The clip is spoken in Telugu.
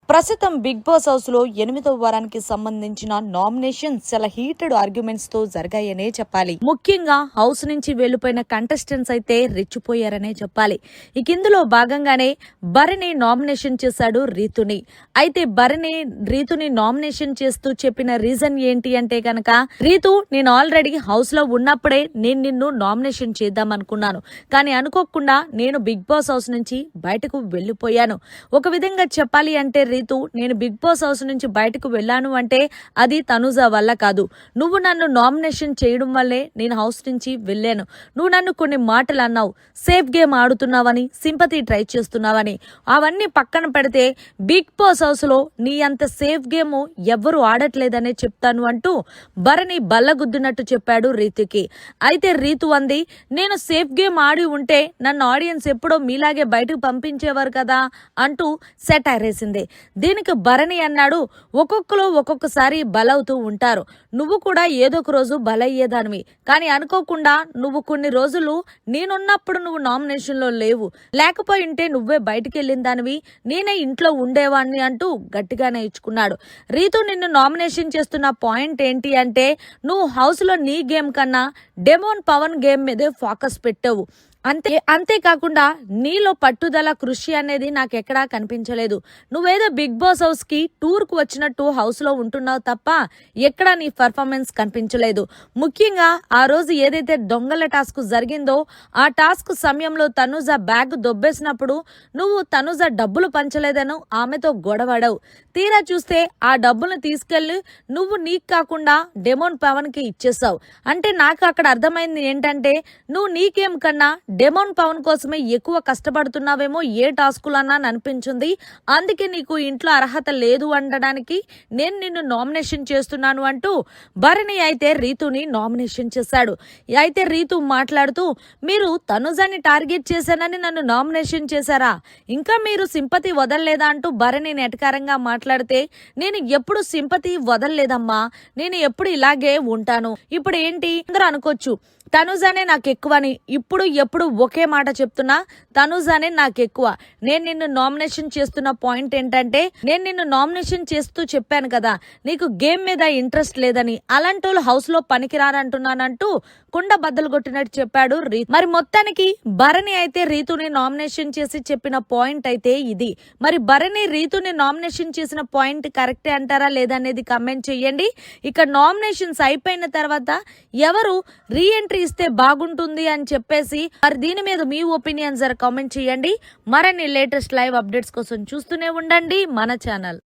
ప్రస్తుతం బిగ్ బాస్ హౌస్ లో 8వ వారానికి సంబంధించిన నామినేషన్స్ చాలా హీటెడ్ ఆర్గ్యుమెంట్స్ తో జరిగాయనే చెప్పాలి. ముఖ్యంగా హౌస్ నుంచి వెళ్లిపోయిన కంటెస్టెంట్స్ అయితే రెచ్చిపోయారనే చెప్పాలి. ఇక ఇందులో భాగంగానే భరణి నామినేషన్ చేశాడు రీతుని. అయితే భరణి రీతుని నామినేషన్ చేస్తూ చెప్పిన రీజన్ ఏంటి అంటే కనుక, రీతు నేను ఆల్రెడీ హౌస్ లో ఉన్నప్పుడే నేను నిన్ను నామినేషన్ చేద్దాం అనుకున్నాను, కానీ అనుకోకుండా నేను బిగ్ బాస్ హౌస్ నుంచి బయటకు వెళ్లిపోయాను. ఒక విధంగా చెప్పాలి అంటే రీతు, నేను బిగ్ బాస్ హౌస్ నుంచి బయటకు వెళ్ళాను అంటే అది తనుజ వల్ల కాదు. నువ్వు నన్ను నామినేషన్ చేయడం వల్లే నేను హౌస్ నుంచి వెళ్ళాను. నువ్వు నన్ను కొన్ని మాటలు అన్నావు, సేఫ్ గేమ్ ఆడుతున్నావని, సింపతి ట్రై చేస్తున్నావని. అవన్నీ పక్కన పెడితే బిగ్ బాస్ హౌస్ లో నీ అంత సేఫ్ గేమ్ ఎవ్వరూ ఆడట్లేదనే చెప్తాను అంటూ భరణి బల్లగుద్దినట్టు చెప్పాడు రీతుకి. అయితే రీతు అంది, నేను సేఫ్ గేమ్ ఆడి ఉంటే నన్ను ఆడియన్స్ ఎప్పుడో మీలాగే బయటకు పంపించేవారు కదా అంటూ సెటైర్ వేసింది. దీనికి భరణి అన్నాడు, ఒక్కొక్కరు ఒక్కొక్కసారి బలవుతూ ఉంటారు. నువ్వు కూడా ఏదో ఒక రోజు బలయ్యేదానివి, కానీ అనుకోకుండా నువ్వు కొన్ని రోజులు నేనున్నప్పుడు నువ్వు నామినేషన్ లో లేవు, లేకపోయి ఉంటే నువ్వే బయటికి వెళ్ళిన దానివి, నేనే ఇంట్లో ఉండేవాడిని అంటూ గట్టిగానే ఇచ్చుకున్నాడు. రీతు నిన్ను నామినేషన్ చేస్తున్న పాయింట్ ఏంటి అంటే, నువ్వు హౌస్ లో నీ గేమ్ కన్నా డెమోన్ పవన్ గేమ్ మీదే ఫోకస్ పెట్టావు. అంతేకాకుండా నీలో పట్టుదల, కృషి అనేది నాకెక్కడా కనిపించలేదు. నువ్వేదో బిగ్ బాస్ హౌస్ కి టూర్ కు వచ్చినట్టు హౌస్ లో ఉంటున్నావు తప్ప ఎక్కడా నీ పర్ఫార్మెన్స్ కనిపించలేదు. ముఖ్యంగా ఆ రోజు ఏదైతే దొంగల టాస్క్ జరిగిందో, ఆ టాస్క్ సమయంలో తనుజ బ్యాగ్ దొబ్బేసినప్పుడు నువ్వు తనుజ డబ్బులు పంచలేదను ఆమెతో గొడవడావు. తీరా చూస్తే ఆ డబ్బులను తీసుకెళ్లి నువ్వు నీకు కాకుండా డెమోన్ పవన్ కి ఇచ్చేసావు. అంటే నాకు అక్కడ అర్థమైంది ఏంటంటే, నువ్వు నీకేం కన్నా డెమోన్ పవన్ కోసమే ఎక్కువ కష్టపడుతున్నావేమో ఏ టాస్కులన్నా అనిపించింది. అందుకే నీకు ఇంట్లో అర్హత లేదు అనడానికి నేను నిన్ను నామినేషన్ చేస్తున్నాను అంటూ భరణి అయితే రీతుని నామినేషన్ చేశాడు. అయితే రీతు మాట్లాడుతూ, మీరు తనుజాని టార్గెట్ చేశానని నన్ను నామినేషన్ చేశారా, ఇంకా మీరు సింపతి వదలలేదా అంటూ భరణి నెటకారంగా మాట్లాడితే, నేను ఎప్పుడు సింపతి వదలలేదమ్మా, నేను ఎప్పుడు ఇలాగే ఉంటాను. ఇప్పుడు ఏంటి అందరూ అనుకోవచ్చు తనుజానే నాకు ఎక్కువని, ఇప్పుడు ఎప్పుడు ఒకే మాట చెప్తున్నా, తనుజానే నాకు ఎక్కువ. నేను నిన్ను నామినేషన్ చేస్తున్న పాయింట్ ఏంటంటే, నేను నిన్ను నామినేషన్ చేస్తూ చెప్పాను కదా నీకు గేమ్ మీద ఇంట్రెస్ట్ లేదని, అలాంటి వాళ్ళు హౌస్ లో పనికిరారంటున్నానంటూ కుండ బద్దలు కొట్టినట్టు చెప్పాడు రీతు. మరి మొత్తానికి భరణి అయితే రీతుని నామినేషన్ చేసి చెప్పిన పాయింట్ అయితే ఇది. మరి భరణి రీతుని నామినేషన్ చేసిన పాయింట్ కరెక్టే అంటారా లేదనేది కమెంట్ చేయండి. ఇక నామినేషన్స్ అయిపోయిన తర్వాత ఎవరు రీ ఎంట్రీ ఇస్తే బాగుంటుంది అని చెప్పేసి మరి దీని మీద మీ ఒపీనియన్ జర కామెంట్ చేయండి. మరిన్ని లేటెస్ట్ లైవ్ అప్డేట్స్ కోసం చూస్తూనే ఉండండి మన ఛానల్.